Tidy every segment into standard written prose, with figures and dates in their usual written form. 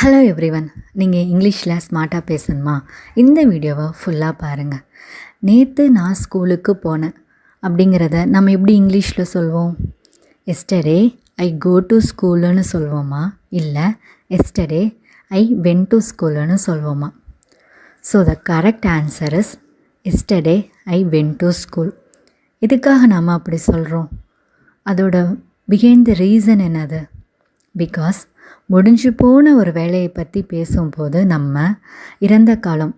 Hello everyone, நீங்கள் இங்கிலீஷில் ஸ்மார்ட்டாக பேசணுமா? இந்த வீடியோவை ஃபுல்லாக பாருங்கள். நேற்று நான் ஸ்கூலுக்கு போனேன் அப்படிங்கிறத நம்ம எப்படி இங்கிலீஷில் சொல்வோம்? எஸ்டர்டே ஐ கோ டு ஸ்கூலுன்னு சொல்வோமா, இல்லை எஸ்டர்டே ஐ வென்ட் டு ஸ்கூலுன்னு சொல்வோமா? So the correct answer is yesterday I went to school. இதுக்காக நாம் அப்படி சொல்கிறோம், அதோட பிஹைண்ட் த ரீசன் என்னது? பிகாஸ் முடிஞ்சு போன ஒரு வேலையை பற்றி பேசும்போது நம்ம இறந்த காலம்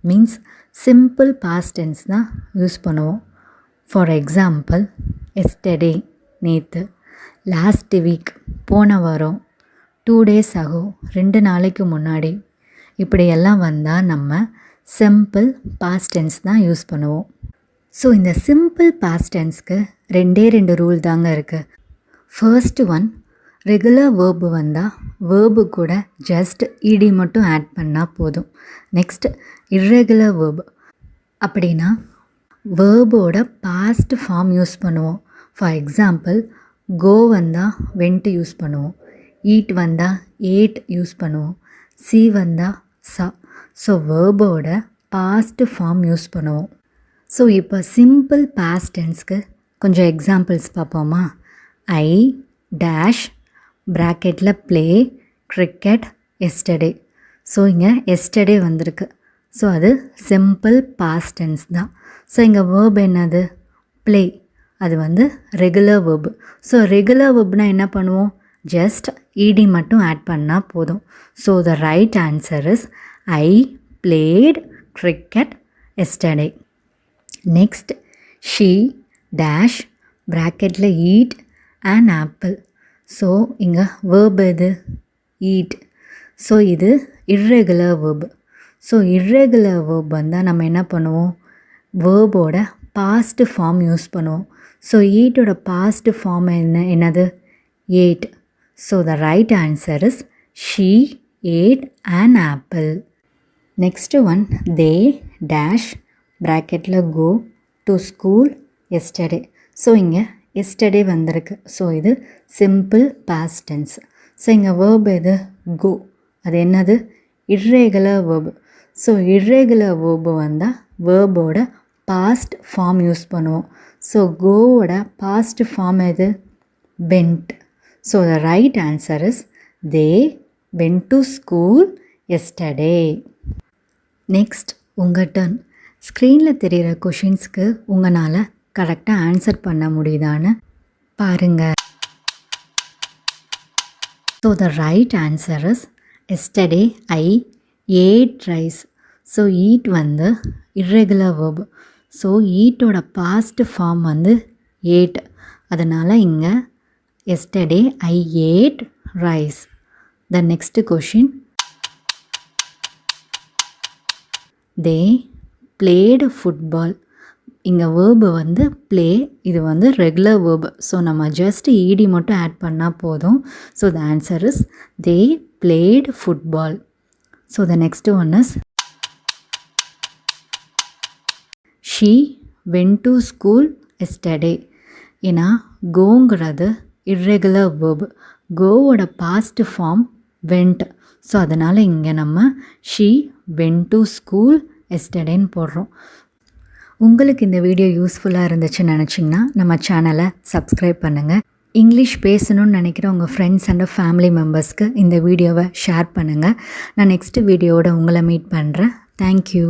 மீன்ஸ் சிம்பிள் பாஸ்ட் டென்ஸ் தான் யூஸ் பண்ணுவோம். ஃபார் எக்ஸாம்பிள், எஸ்டர்டே நேற்று, லாஸ்ட் வீக் போன வாரம், 2 days ago 2 நாளைக்கு முன்னாடி, இப்படியெல்லாம் வந்தால் நம்ம சிம்பிள் பாஸ்ட் டென்ஸ் தான் யூஸ் பண்ணுவோம். ஸோ இந்த சிம்பிள் பாஸ்ட் டென்ஸ்க்கு 2 ரூல் தாங்க இருக்குது. ஃபர்ஸ்ட் ஒன், ரெகுலர் வேர்பு வந்தால் வேர்பு கூட ஜஸ்ட் இடி மட்டும் ஆட் பண்ணால் போதும். நெக்ஸ்ட் இர்ரெகுலர் வேர்பு அப்படின்னா வேர்போட பாஸ்ட் ஃபார்ம் யூஸ் பண்ணுவோம். ஃபார் எக்ஸாம்பிள், கோ வந்தால் வென்ட் யூஸ் பண்ணுவோம், ஈட் வந்தால் ஏட் யூஸ் பண்ணுவோம், சி வந்தால் சா. ஸோ வேர்போட பாஸ்ட் ஃபார்ம் யூஸ் பண்ணுவோம். ஸோ இப்போ சிம்பிள் பாஸ்ட் டென்ஸ்க்கு கொஞ்சம் எக்ஸாம்பிள்ஸ் பார்ப்போமா? ஐ டேஷ் ப்ராக்கெட்டில் ப்ளே கிரிக்கெட் எஸ்டர்டே. ஸோ இங்கே எஸ்டர்டே வந்திருக்கு. ஸோ அது சிம்பிள் பாஸ்ட் டென்ஸ் தான். ஸோ இங்கே வேர்ப் என்னது? ப்ளே. அது வந்து ரெகுலர் வேர்பு. ஸோ ரெகுலர் வேர்ப்னால் என்ன பண்ணுவோம்? ஜஸ்ட் இடி மட்டும் ஆட் பண்ணால் போதும். So the right answer is I played cricket yesterday. Next, she dash ப்ராக்கெட்டில் ஈட் அண்ட் ஆப்பிள். ஸோ இங்கே வேர்ப் எது? ஈட். ஸோ இது irregular verb. So irregular verb வந்தால் நம்ம என்ன பண்ணுவோம்? வேர்போட பாஸ்ட் ஃபார்ம் யூஸ் பண்ணுவோம். ஸோ ஈட்டோட பாஸ்ட் ஃபார்ம் என்னது? Ate. So the right answer is she ate and apple. Next one, they dash ப்ராக்கெட்டில் go to school yesterday. So இங்கே எஸ்டர்டே வந்திருக்கு. ஸோ இது சிம்பிள் பாஸ்ட் டென்ஸ். ஸோ இங்கே verb எது? Go. அது என்னது? Irregular verb. So irregular verb வந்தால் வேர்போட பாஸ்ட் ஃபார்ம் யூஸ் பண்ணுவோம். ஸோ கோவோட பாஸ்ட் ஃபார்ம் எது? Went. So the right answer is they went to school yesterday. Next உங்கள் டர்ன். ஸ்க்ரீனில் தெரிகிற கொஷின்ஸ்க்கு உங்களால் கரெக்டாக ஆன்சர் பண்ண முடியுதான்னு பாருங்கள். So the right answer is yesterday I ate rice. So eat வந்து இர்ரெகுலர் வேர்பு. ஸோ ஈட்டோட பாஸ்ட் ஃபார்ம் வந்து ஏட். அதனால் இங்கே எஸ்டர்டே ஐ ஏட் ரைஸ். The next question, they played football. இங்கே வேர்பு வந்து ப்ளே, இது வந்து ரெகுலர் வேர்பு. ஸோ நம்ம ஜஸ்ட் ஈடி மட்டும் ஆட் பண்ணால் போதும். So the answer is they played football. So the next one is she went to school yesterday. ஏன்னா கோங்கிறது இர்ரெகுலர் வேர்பு. கோவோட பாஸ்ட் ஃபார்ம் வென்ட். ஸோ அதனால் இங்கே நம்ம ஷீ வென்ட் டு ஸ்கூல் எஸ்டர்டேன்னு போடுறோம். உங்களுக்கு இந்த வீடியோ யூஸ்ஃபுல்லாக இருந்துச்சுன்னு நினச்சிங்கன்னா நம்ம சேனலை சப்ஸ்கிரைப் பண்ணுங்கள். இங்கிலீஷ் பேசணும்னு நினைக்கிற உங்கள் ஃப்ரெண்ட்ஸ் அண்ட் ஃபேமிலி மெம்பர்ஸ்க்கு இந்த வீடியோவை ஷேர் பண்ணுங்கள். நான் நெக்ஸ்ட் வீடியோவோட உங்களை மீட் பண்ணுறேன். தேங்க்யூ.